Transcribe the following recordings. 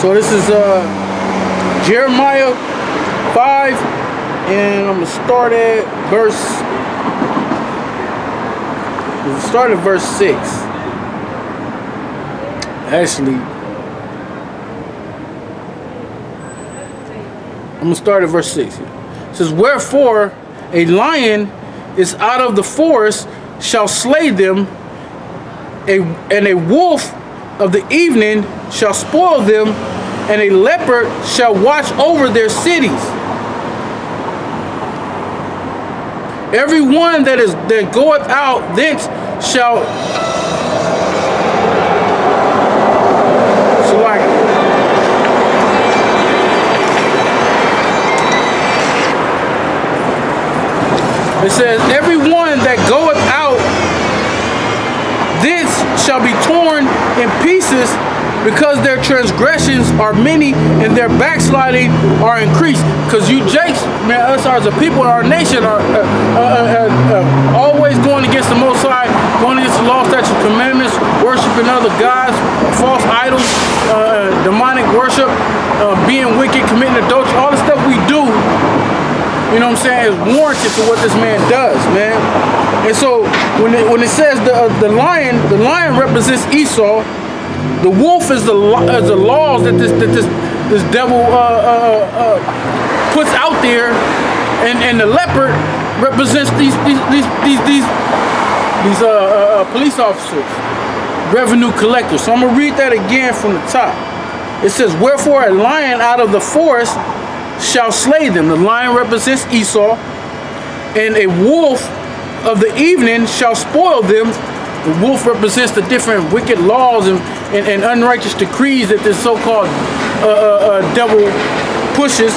So this is Jeremiah 5, and I'm gonna start at verse 6. Actually, I'm gonna start at verse 6. It says, "Wherefore a lion is out of the forest shall slay them, and a wolf of the evening shall spoil them, and a leopard shall watch over their cities. Every one that goeth out thence shall like it says, every one that goeth out thence shall be torn in pieces, because their transgressions are many and their backsliding are increased." Because you jakes, man, us as a people, our nation are always going against the Most High, going against the law, statutes, commandments, worshiping other gods, false idols, demonic worship, being wicked, committing adultery, all the stuff we do. You know what I'm saying? Is warranted for what this man does, man. And so when it says the lion represents Esau. The wolf is the laws that this devil puts out there, and the leopard represents these police officers, revenue collectors. So I'm gonna read that again from the top. It says, "Wherefore a lion out of the forest shall slay them." The lion represents Esau, and a wolf of the evening shall spoil them. The wolf represents the different wicked laws and unrighteous decrees that this so-called devil pushes.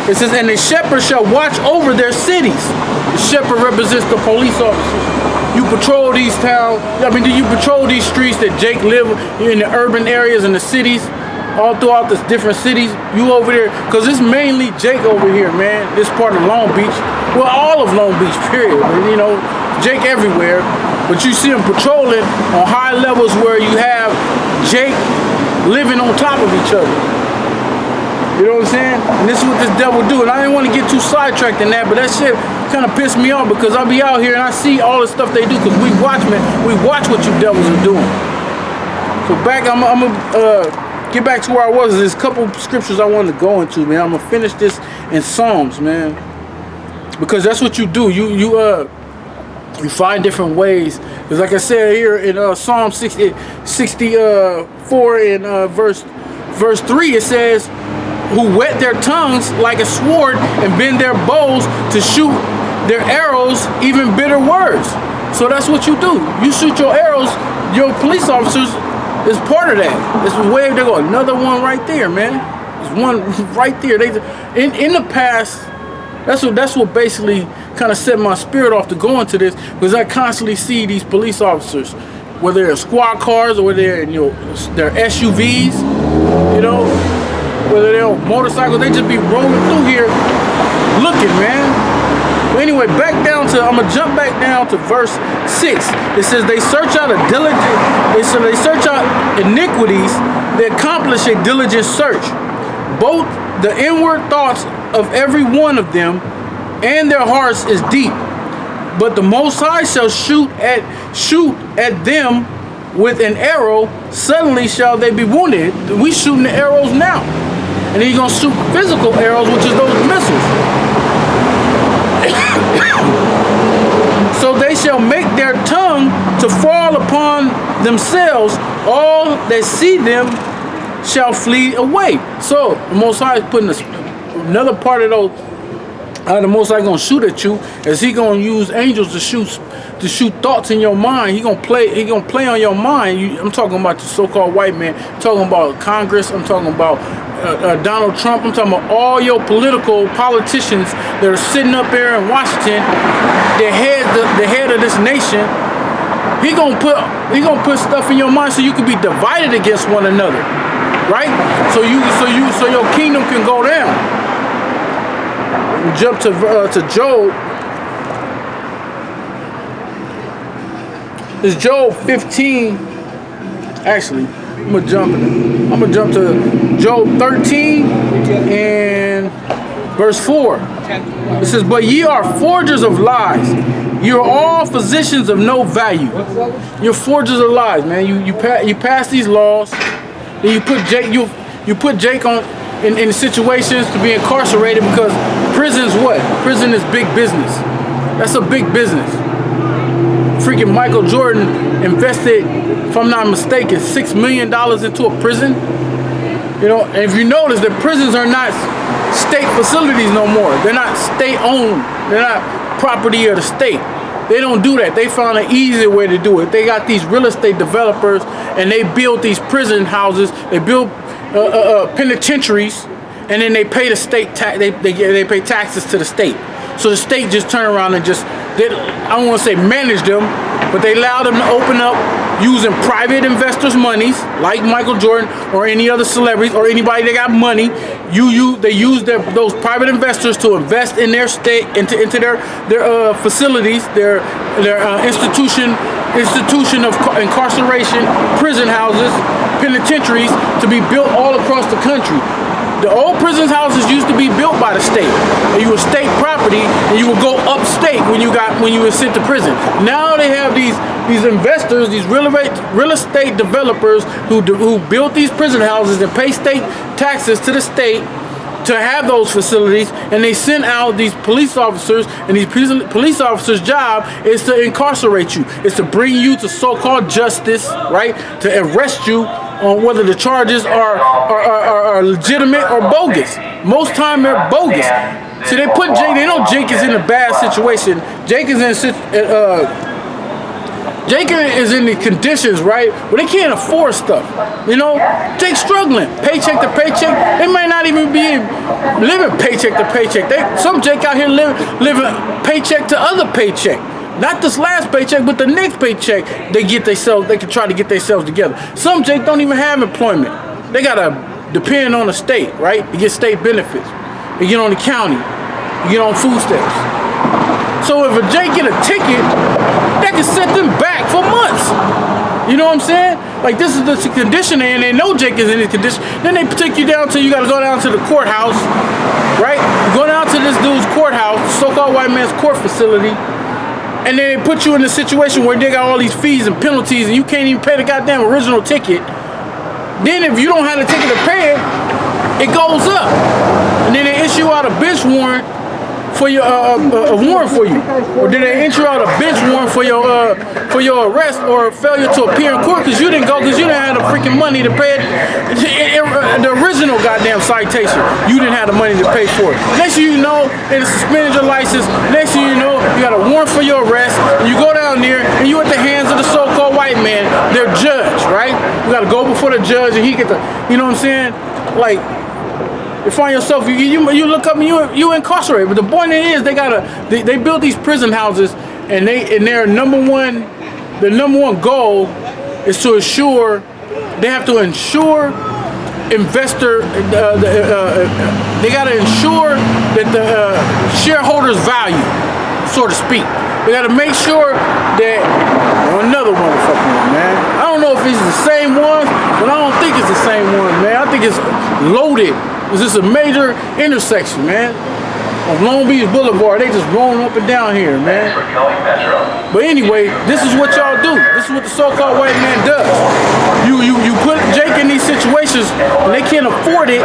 It says, "And the shepherd shall watch over their cities." The shepherd represents the police officers. You patrol these towns. You patrol these streets that Jake live in, the urban areas and the cities, all throughout the different cities. You over there, because it's mainly Jake over here, man. This part of Long Beach, well, all of Long Beach, period. You know, Jake everywhere. But you see them patrolling on high levels where you have Jake living on top of each other. You know what I'm saying? And this is what this devil do. And I didn't want to get too sidetracked in that, but that shit kind of pissed me off, because I'll be out here and I see all the stuff they do, because we watch what you devils are doing. So back, I'm gonna get back to where I was. There's a couple scriptures I wanted to go into, man. I'm gonna finish this in Psalms, man, because that's what you do. You find different ways. Because like I said here in Psalm 64 in verse 3, it says, "Who whet their tongues like a sword and bend their bows to shoot their arrows, even bitter words." So that's what you do. You shoot your arrows. Your police officers is part of that. It's a way they go. Another one right there, man. There's one right there. They in the past. That's what basically kind of set my spirit off to go into this, because I constantly see these police officers, whether they're in squad cars or whether they're in their SUVs, you know, whether they're on motorcycles, they just be rolling through here looking, man. But anyway, I'm gonna jump back down to verse 6. It says, "They search out they search out iniquities, they accomplish a diligent search, both the inward thoughts of every one of them, and their hearts is deep. But the Most High shall shoot at them with an arrow, suddenly shall they be wounded." We shooting the arrows now, and then you're gonna shoot physical arrows, which is those missiles. "So they shall make their tongue to fall upon themselves, all that see them shall flee away." So the Most High is putting another part of those. The Most High gonna shoot at you, as He gonna use angels to shoot thoughts in your mind. He gonna play on your mind. I'm talking about the so-called white man. I'm talking about Congress. I'm talking about Donald Trump. I'm talking about all your politicians that are sitting up there in Washington, the head of this nation. He gonna put stuff in your mind so you can be divided against one another, right? So your kingdom can go down. Jump to Job. It's Job 15. Actually, I'm gonna jump to Job 13 and verse 4. It says, "But ye are forgers of lies. You are all physicians of no value." You're forgers of lies, man. You pass these laws, then you put Jake on in situations to be incarcerated because prison's what? Prison is big business. That's a big business. Freaking Michael Jordan invested, if I'm not mistaken, $6 million into a prison. You know, and if you notice, the prisons are not state facilities no more. They're not state owned. They're not property of the state. They don't do that. They found an easier way to do it. They got these real estate developers, and they build these prison houses. They build penitentiaries, and then they pay the state tax. They pay taxes to the state. So the state just turn around and I don't want to say manage them, but they allow them to open up using private investors' monies, like Michael Jordan or any other celebrities or anybody that got money. They use those private investors to invest in their state, into their facilities, their institution of incarceration, prison houses, penitentiaries to be built all across the country. The old prison houses used to be built by the state, and you were state property, and you would go upstate when you were sent to prison. Now they have these investors, these real estate developers who built these prison houses and pay state taxes to the state to have those facilities, and they send out these police officers, and these police officers' job is to incarcerate you. It's to bring you to so-called justice, right? To arrest you on whether the charges are legitimate or bogus. Most time they're bogus. So they put Jake. They know Jake is in a bad situation. Jake is in the conditions, right, where they can't afford stuff. You know, Jake's struggling, paycheck to paycheck. They might not even be living paycheck to paycheck. Some Jake out here living paycheck to other paycheck. Not this last paycheck, but the next paycheck, they can try to get themselves together. Some Jake don't even have employment. They gotta depend on the state, right, to get state benefits. They get on the county, you get on food stamps. So if a Jake get a ticket, that can set them back for months. You know what I'm saying? Like, this is the condition, and they know Jake is in this condition. Then they take you down you gotta go down to the courthouse, right? You go down to this dude's courthouse, so-called white man's court facility, and then they put you in a situation where they got all these fees and penalties, and you can't even pay the goddamn original ticket. Then if you don't have the ticket to pay it, it goes up. And then they issue out a bench warrant for your a warrant for you, or did they enter out a bench warrant for your arrest or failure to appear in court because you didn't go because you didn't have the freaking money to pay the original goddamn citation. You didn't have the money to pay for it. Next thing you know, they suspended your license. Next thing you know, you got a warrant for your arrest. And you go down there and you at the hands of the so-called white man, their judge, right? You got to go before the judge and he get the, you know what I'm saying? Like, you find yourself, you look up and you incarcerated. But the point is, they build these prison houses, and their number one goal is to ensure, they have to ensure investor, they got to ensure that the shareholders' value, so to speak. They got to make sure that another motherfucker one, man. I don't know if it's the same one, but I don't think it's the same one, man. I think it's loaded. It's just a major intersection, man, of Long Beach Boulevard. They just rolling up and down here, man. But anyway, this is what y'all do. This is what the so-called white man does. You put Jake in these situations and they can't afford it.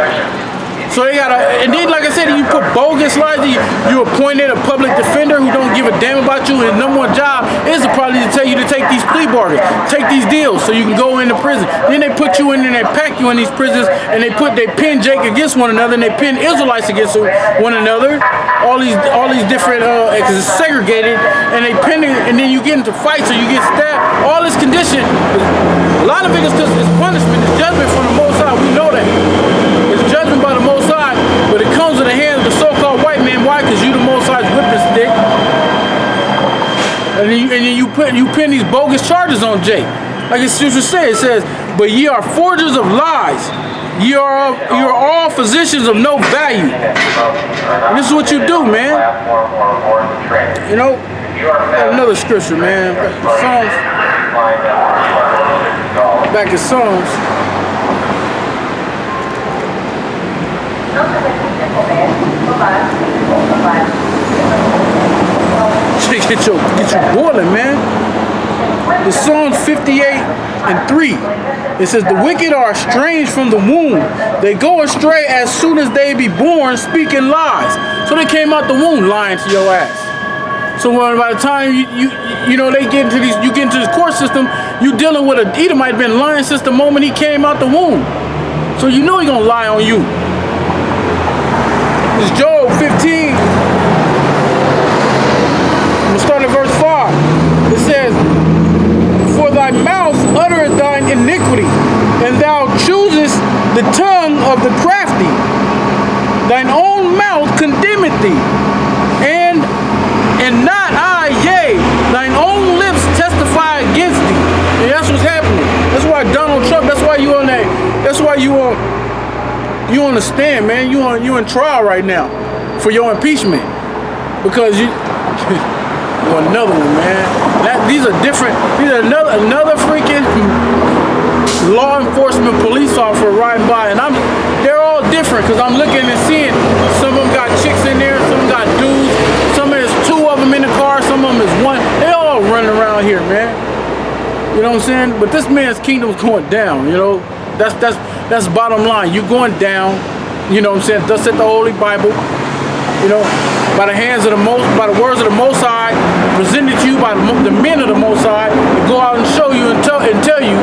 So they gotta, and then like I said, you put bogus lies. You appointed a public defender who don't give a damn about you. His number one job is probably to tell you to take these plea bargains, take these deals, so you can go into prison. Then they put you in and they pack you in these prisons, and they pin Jake against one another, and they pin Israelites against one another. All these different, because it's segregated, and they pin it, and then you get into fights, or you get stabbed. All this condition, a lot of it is because it's punishment, it's judgment from the Most High. We know that. It's judgment by the Most High, but it comes in the hands of the so-called white man. Why? Because you the Most High's whipping stick. And then you pin these bogus charges on Jake. Like the scripture says, it says, "But ye are forgers of lies. You are all physicians of no value." And this is what you do, man. You know, got another scripture, man. Psalms. Back in Psalms. Get you boiling, man. The Psalms 58:3. It says, the wicked are estranged from the womb. They go astray as soon as they be born, speaking lies. So they came out the womb lying to your ass. So by the time you know they get into you get into this court system, you dealing with a Edomite been lying since the moment he came out the womb. So you know he gonna lie on you. It's Job 15. We'll start at verse 5. It says, for thy mouth uttereth thine iniquity, and thou choosest the tongue of the crafty. Thine own mouth condemneth thee, and not I, yea, thine own lips testify against thee. And that's what's happening. That's why Donald Trump, that's why you on that, that's why you on the stand, man. You in trial right now for your impeachment. Because you well, another one, man. These are different, these are another freaking law enforcement police officer riding by, and they're all different because I'm looking and seeing some of them got chicks in there, some of them got dudes, some of them is two of them in the car, some of them is one. They all running around here, man. You know what I'm saying? But this man's kingdom's going down, you know. That's bottom line. You going down, you know what I'm saying? Thus said the Holy Bible, you know, by the hands of by the words of the Most High, presented to you by the men of the Most High, to go out and show you and tell you,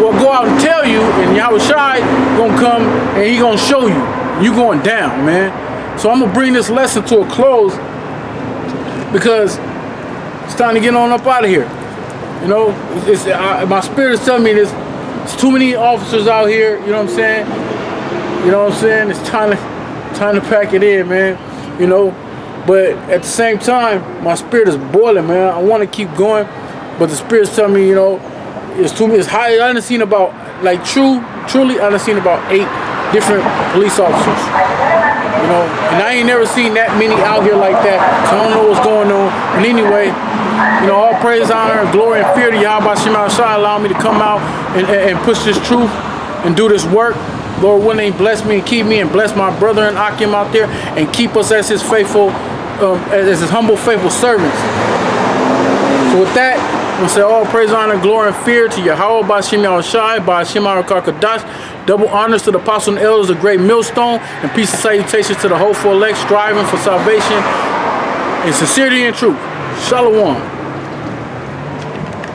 well, go out and tell you, and Yahweh Shai gonna come and he gonna show you. You going down, man. So I'm gonna bring this lesson to a close because it's time to get on up out of here. You know, my spirit is telling me there's too many officers out here. You know what I'm saying? You know what I'm saying? It's time to pack it in, man. You know, but at the same time, my spirit is boiling, man. I want to keep going, but the spirit's telling me, you know, it's high. I done seen about, like, truly, I done seen about 8 different police officers. You know, and I ain't never seen that many out here like that, so I don't know what's going on. And anyway, you know, all praise, honor, and glory, and fear to Yahweh Shema Shai. Allow me to come out and push this truth and do this work. Lord willing, bless me and keep me, and bless my brother and Akim out there, and keep us as his faithful, as his humble, faithful servants. So with that, I'm going to say all praise, honor, glory, and fear to Yahweh B'Shem Yahushai, B'Shem Kadash. Double honors to the apostles and elders of Great Millstone, and peace and salutations to the hopeful elect striving for salvation in sincerity and truth. Shalom.